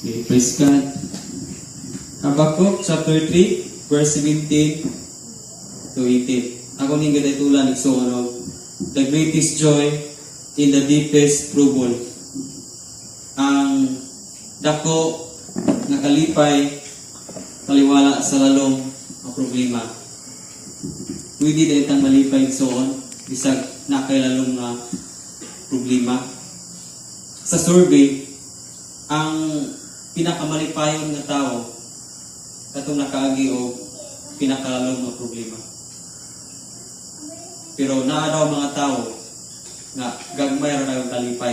Okay, praise God. Habakkuk chapter 3, verse 17 to 18. Ako ning gid tulan igsoon og the greatest joy in the deepest trouble. Ang dako nga kalipay taliwala sa lalong nga problema. Pwede dahil tang malipay igsoon bisag nakay lalong nga problema. Sa survey, ang pinakamalipayon nga tao katong nakaagi o pinakalalong nga problema. Pero naa daw mga tao nga gagmay ra daw kalipay.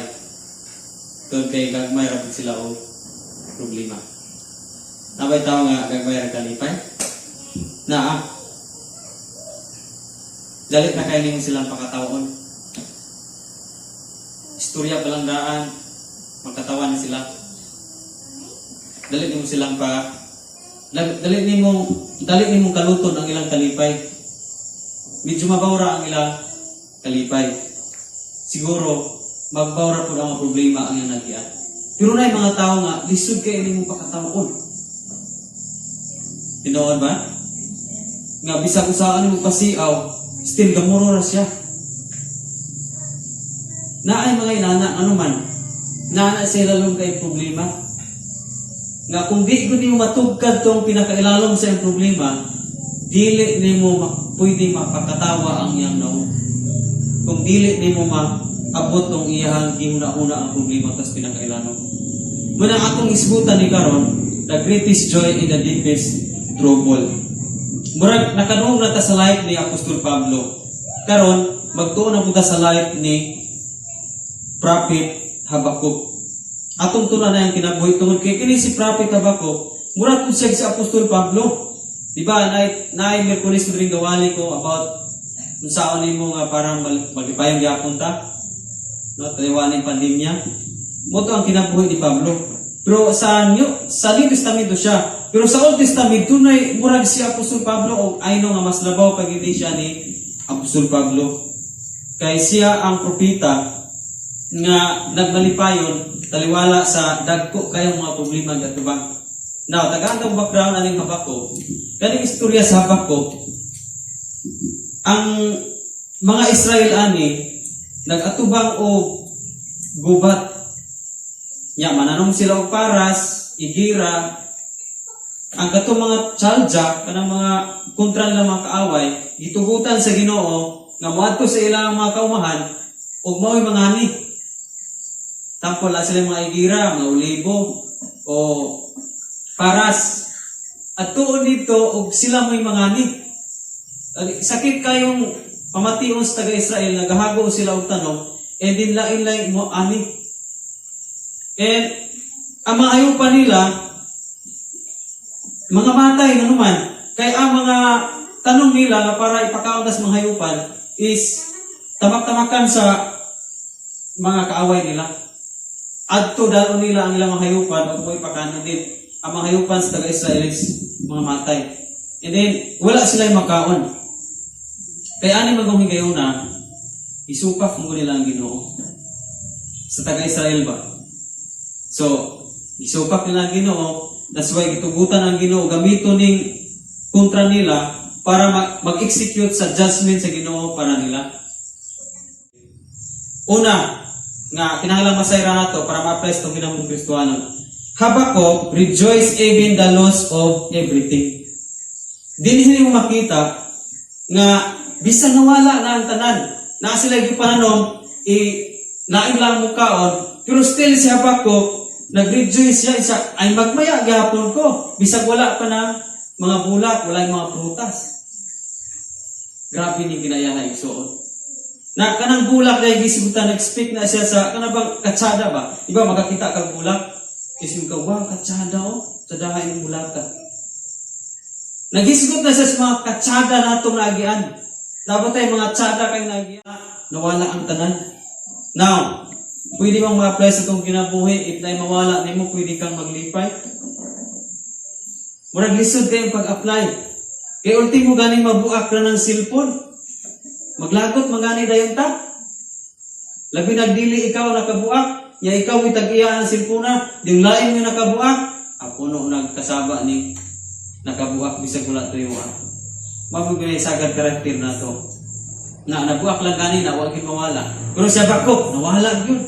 Tod kay gagmay ra sila o problema. Nabay tao nga gagmay ra kalipay? Naa. Dalit na kayo silang pakataon. Istorya palandaan, magkatawan sila. Dalit nimo silang dalit nimong kaluton ang ilang kalipay. Medyo mabawra ang ilang kalipay. Siguro magbawra po ang problema ang iyang nagian. Pero na yung mga tao nga lisod kay nimong pakataon. Tinoon ba? Nga bisag usahan mo pasiaw, still gamuro ra siya. Naay mga inana ano man. Naana sila lalong kay problema. Nga kung di ko nimo matugkad tong pinakailalom sa iyang problema, dili nimo pwede mapakatawa ang iyang naon. Kung dili nimo maabot tong iyang gihuna-una ang problema tas pinakailalom. Muna atong isgutan ni karon, the greatest joy in the deepest trouble. Murag nakaduong na ta sa life ni Apostol Pablo. Karon magtuon na puta sa life ni Prophet Habakkuk. Atong tunan na yung kinabuhi tungod kay kini si Prophet Habakkuk, mura po siya si Apostol Pablo. Diba, naay Merkulis ko rin gawali ko about kung saan mo nga parang magipayang gyapon ta, no, taliwanin pandemya. Moto ang kinabuhi ni Pablo. Pero sa New Testamento siya. Pero sa Old Testament, tunay murag si Apostol Pablo o ayno nga mas labaw pag hindi siya ni Apostol Pablo. Kay siya ang propeta nga nagmalipayon taliwala sa dagko kayong mga problema gatubang. Now, tagaan background aning Habakkuk. Kaning istorya sa Habakkuk, ang mga Israel ani nagatubang o gubat. Ya mananom sila og paras, igira, ang katong mga tsalja kanang mga kontra nila mga kaaway, gitugutan sa Ginoo nga moadto sa ilang mga kaumahan ug mao'y mangani. Tampol na sila mga igira, mga olibo, o paras. At tuon dito, o sila mo'y mangani. Sakit kayong pamation sa taga-Israel, nagahago sila og tanong, and din lain-lain mo ani. And ang mga ayupan nila, mga matay na naman, kaya ang mga tanong nila na para ipakaon sa mga hayupan is tamak-tamakan sa mga kaaway nila. Adto dalon nila ang ilang mga hayupan o kung ipakanon din. Ang mga hayupan sa taga-Israel is mga matay. And then, wala sila yung makaon. Kaya ani magong higayuna, isupak mo nila ang Ginoo. Sa taga-Israel ba? So, isupak nila ang Ginoo, that's why gitugutan ang Ginoo, gamito ning kontra nila para mag-execute sa judgment sa Ginoo para nila. Una, nga kinahanglan masayra nato para ma-apply itong ginamong Kristohanon. Habakkuk, rejoice even the loss of everything. Dinhi mo makita nga bisan nawala na ang tanan, na sila gipananom lain lang mukaon, pero still si Habakkuk nag-rejoice siya ay magmaya gihapon ko bisag wala pa na mga bulak, wala yung mga prutas. Grabe ni ginayahan igsoon. Na kanang bulak dahil gisigutan nag-speak na siya sa kanabang katsada ba? Iba makakita kang bulak, isip ka, wow, katsada o, tsadahan yung bulak ka. Nagisigot na siya sa mga katsada na itong nagian. Dapat tayo mga tsada kayong nagian, nawala ang tanan. Now, pwede mong ma-apply sa itong kinabuhi, if tayo mawala na mo, pwede kang maglipay. Murag lisod kayong pag-apply. Kaya ultimo ganing mabuak na ng cellphone. Maglagot, magani dayon ta. Labi nagdili ikaw nakabuak. nya ikaw itag-iya ang silpuna, yung lain nga nakabuak, puno nagkasaba ni nakabuak bisag wala to yung mabugbinay sagad karakter na to. Na nabuak lang kanina, wag gid mawala. Pero sa bakok, nawala gyud.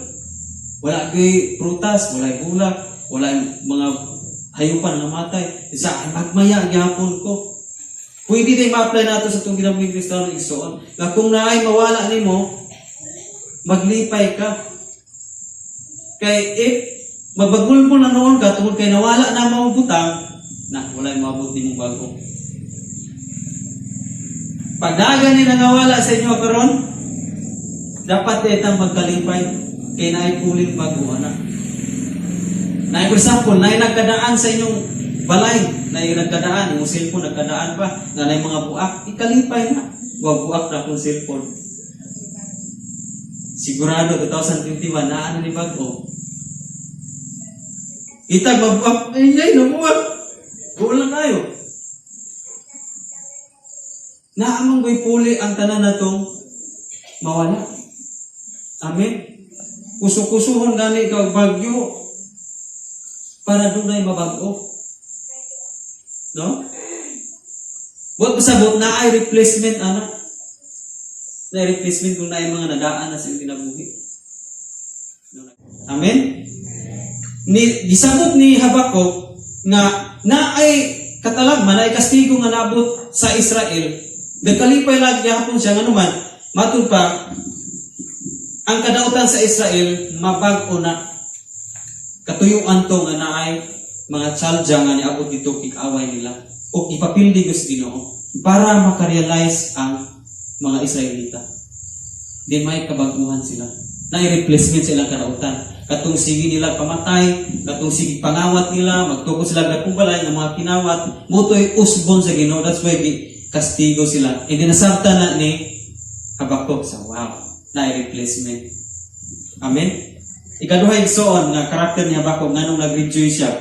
Wala gyud prutas, wala bulak, wala mga hayupan na matay. Isa magmaya gyapon ko. Pwede tayo ma-apply nato sa itong ginaming Kristiyano igsoon. Na kung naay mawala nimo, maglipay ka. Kay if magbagulbol na noon ka tungod kay nawala na mao butang, na wala maabot nimong bago. Pagdagan ni nangawala sa inyo karon, dapat itang magkalipay kay naay pulit bago ana. Na for example, naay nagkadaan sa inyong balay, naay nagkadaan, yung cellphone nagkadaan pa, na naay mga buak, ikalipay na. Wag buak na kung cellphone. Sigurado 2021 na ano ni bago. Itag mabuak, ay nabuak. Buol lang kayo. Naamang ko'y puli ang tanan na itong mawala. Amen. Kusukusuhon gani ikaw bagyo para doon ay mabago. No? Buat pasabot na ay replacement, anak. Na ay replacement kung na ay mga nadaan na sa kinabuhi. Amen. Gisabot ni Habakuk nga na ay katalagman ay kastigo nga nabot sa Israel. Nagkalipay lagi hapon siya nga naman, matud pa, ang kadautan sa Israel, mabag-o na. Katuyuan to nga naay mga tsalja nga niabot dito kikaway nila. O ipapildi ko sa Ginoo para makarealize ang mga Israelita. Di may kabaguhan sila. Na-replacement sila kadautan. Katong sige nila pamatay, katong sige pangawat nila, magtukos sila gatong balay ng mga kinawat, mutoy usbon sa Ginoo. That's why kastigo sila. E dinasabta na ni Habakuk sa wow, na-replacement. Amen? Ikaduha igsoon nga karakter ni Habakuk nganong nag-rejoice siya.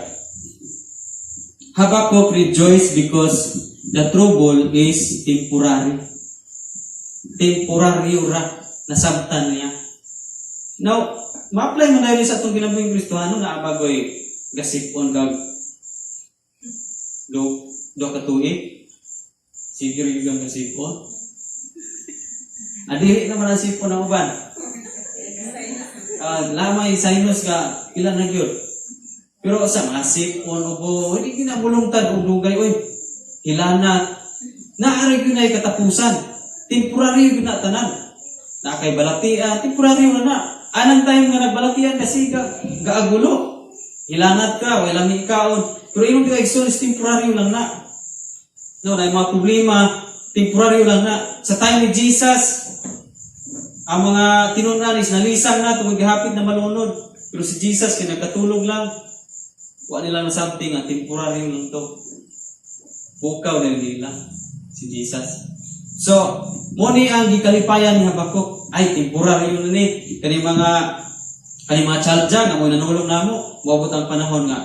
Habakuk rejoice because the trouble is temporary. Temporary ra nasabtan niya. Now, ma-apply mo na rin sa itong ginabing Kristiyano na abagoy gasipon kag do katuig. Sige rin yung gasipon. Adili naman ang sipon ng uban. Lamay, sinus ka, ilan na yun. Pero sa mga sipon, ubo, hindi kinabulungtad o dugay, oy. Hilana. Naarig yun ay katapusan. Temporary yun na tanan. Na kay balatian, temporary yun na. Anang time nga nagbalatian kasi gaagulo. Hilanat ka, walang ikaon. Pero yung exon is temporary lang na. No, na mga problema, temporary lang na. Sa time ni Jesus, ang mga tinunan is nalisang na, tumagihapit na malunod. Pero si Jesus, kinagkatulog lang. Huwag nila na something, temporary lang to. Bukaw na nila, si Jesus. So, muni ang gikalipayan ni Habakuk, ay temporary yun ni. Kani mga tsalja, nga mo nanulong na mo, mabot ang panahon nga.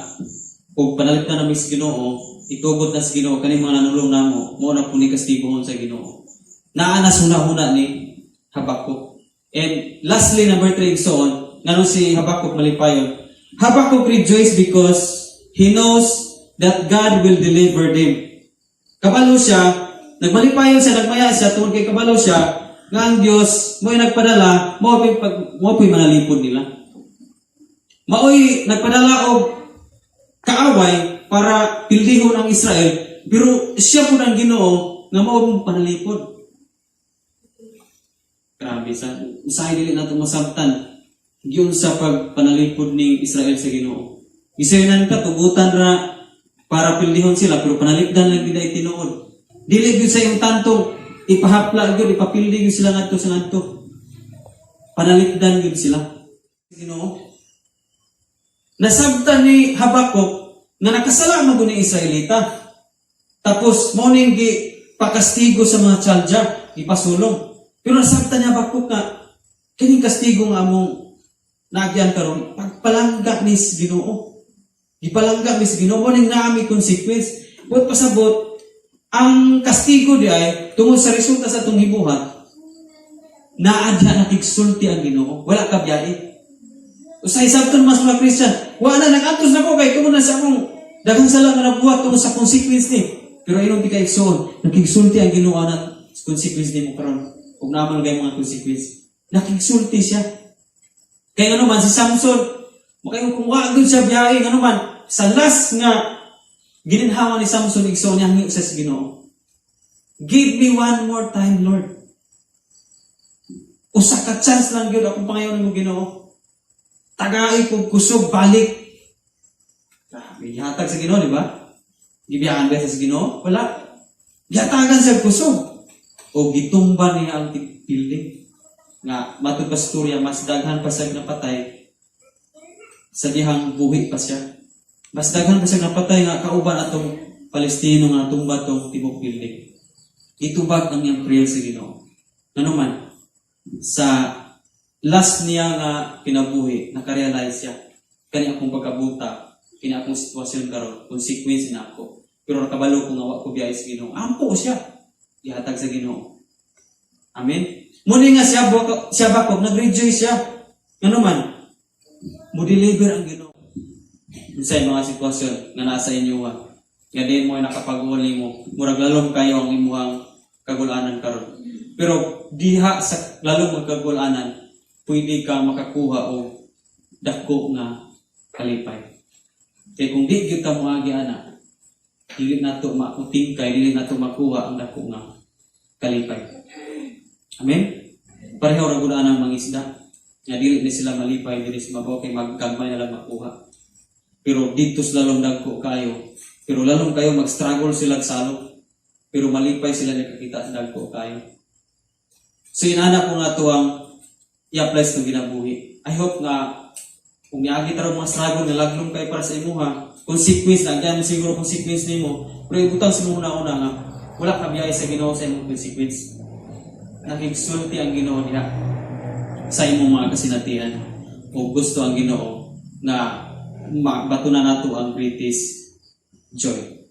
Kung panalit na namin sa Ginoo, itubot na sa Ginoo, kani mga nanulong na mo na po ni kastigohon sa Ginoo. Naanas huna-huna ni Habakuk. And lastly, number 3, igsoon, nga si Habakuk malipayon. Habakuk rejoice because he knows that God will deliver them. Kabalo siya, nagmalipayon siya, nagmaya siya, tungkol kay kabalo siya, nga ang Diyos, mo'y nagpadala, mo'y manalipod nila. Mao'y nagpadala og kaaway para pildihon ang Israel, pero siya po ang Ginoo nga mao panalipod. Grabe sa usahay dili nato masabtan giun sa pagpanalipod ning Israel sa Ginoo. Isayonan ka tugutan ra para pildihon sila pero panalipdan lang gid ay tinuod. Dili gyud sa iyong tanto ipahapla gyud ipapildi gyud sila ngadto sa ngadto. Panalipdan gyud sila. Ginoo. Nasabtan ni Habakuk nga nakasala mo ni Israelita. Tapos morning gi pakastigo sa mga tsalja, ipasulong. Pero nasabtan niya Habakuk nga kining kastigo nga among nagyan karon pagpalangga ni Ginoo. Gipalangga ni Ginoo mo ning naami consequence. Buot pasabot ang kastigo di ay tungod sa resulta sa atong hibuhat naadya nakigsulti ang Ginoo. Wala ka biyahe. Usay sabton mas mga Christian, wa na nag-atos na ko kay tumo na sa akong daghang sala nga nabuhat tungod sa consequence ni. Pero inon di ka igsoon, nakigsulti ang Ginoo na consequence nimo karon. Ug naman gay mga consequence. Nakigsulti siya. Kaya ano man si Samson, makayo kung wa gyud siya biyahe ano man sa last nga gininhawa ni Samson igsoon niya hingi sa Ginoo. Give me one more time, Lord. Usa ka chance lang gyud akong pangayon mo Ginoo. Tagai ko kusog balik. May hatag sa Ginoo, di ba? Gibiyahan ba sa Ginoo? Wala. Gihatagan sa kusog. O gitumba niya ang building. Nga, matod pa storya, mas daghan pa siya napatay sa dihang buhi pa siya. Mas daghan pa siya napatay nga kauban atong Palestino nga tumba tong tibok building. Itubag ang iyang prayer sa Ginoo. Ano man, sa last niya nga kinabuhi, nakarealize siya, kani akong pagkabuta, kini akong sitwasyon karon, consequence na ako. Pero nakabalo ko nga wa ko biyahe sa Ginoo. Ampo siya. Ihatag sa Ginoo. Amen. Muni nga siya bakop, nag-rejoice siya. Ano man, mo deliver ang Ginoo. Unsay mga sitwasyon nga nasa inyo ha. Nga din mo ay nakapag-uli mo, murag lalong kayo ang imuhang kagulanan karon. Pero diha sa lalong magkagulanan, pwede ka makakuha o dako nga kalipay. Kaya kung di gyud ka moagi ana, dili nato mautingkay, dili nato makuha ang dako nga kalipay. Amen. Pareho ra gud anang mangisda. Nga dili ni sila malipay, dili sila mabaw kay magkagmay na lang makuha. Pero dito lalong dagko kayo. Pero lalong kayo mag-struggle sila salok. Pero malipay sila nakakita sa dagko kayo. So inana ko nga to ang i-apply sa ginabuhi. I hope nga kung niagi taro mga struggle nga laglong kay para sa imuha, consequence na diyan siguro consequence nimo. Pero ibutang sa una nga wala ka biyahe sa Ginoo sa imong consequence. Nakigsulti ang Ginoo diha sa imong mga kasinatian. O gusto ang Ginoo nga batunan nato ang greatest joy.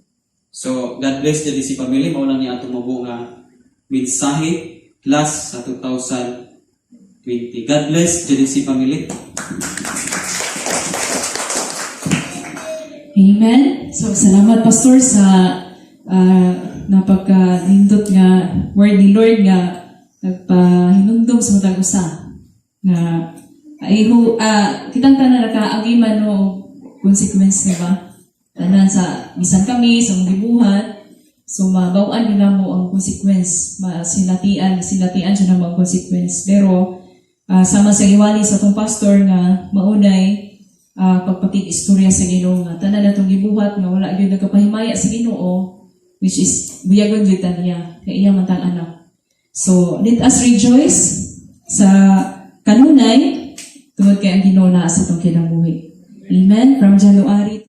So God bless the si family, mao lang ni atong mabunga mensahe last sa 2020. God bless JDC family. Amen. So, salamat Pastor sa napagka-lindot nga word ni Lord nga nagpahinumdum sa matag usa nga kitang tanan nakaagiman no consequence ni ba tanan sa bisan kami sa mong gibuhat. So, mabawan nila mo ang consequence. Sinatian siya ng mga consequence. Pero, sama sa iwali sa itong pastor nga maunay pagpakig-istorya sa Ginoo nga tanan na itong gibuhat nga wala yun nagkapahimaya sa Ginoo, which is buyagon yun niya kay iya mantang anak. So, let us rejoice sa kanunay tungod kay ang Ginoo na sa itong kinabuhi. Amen. From January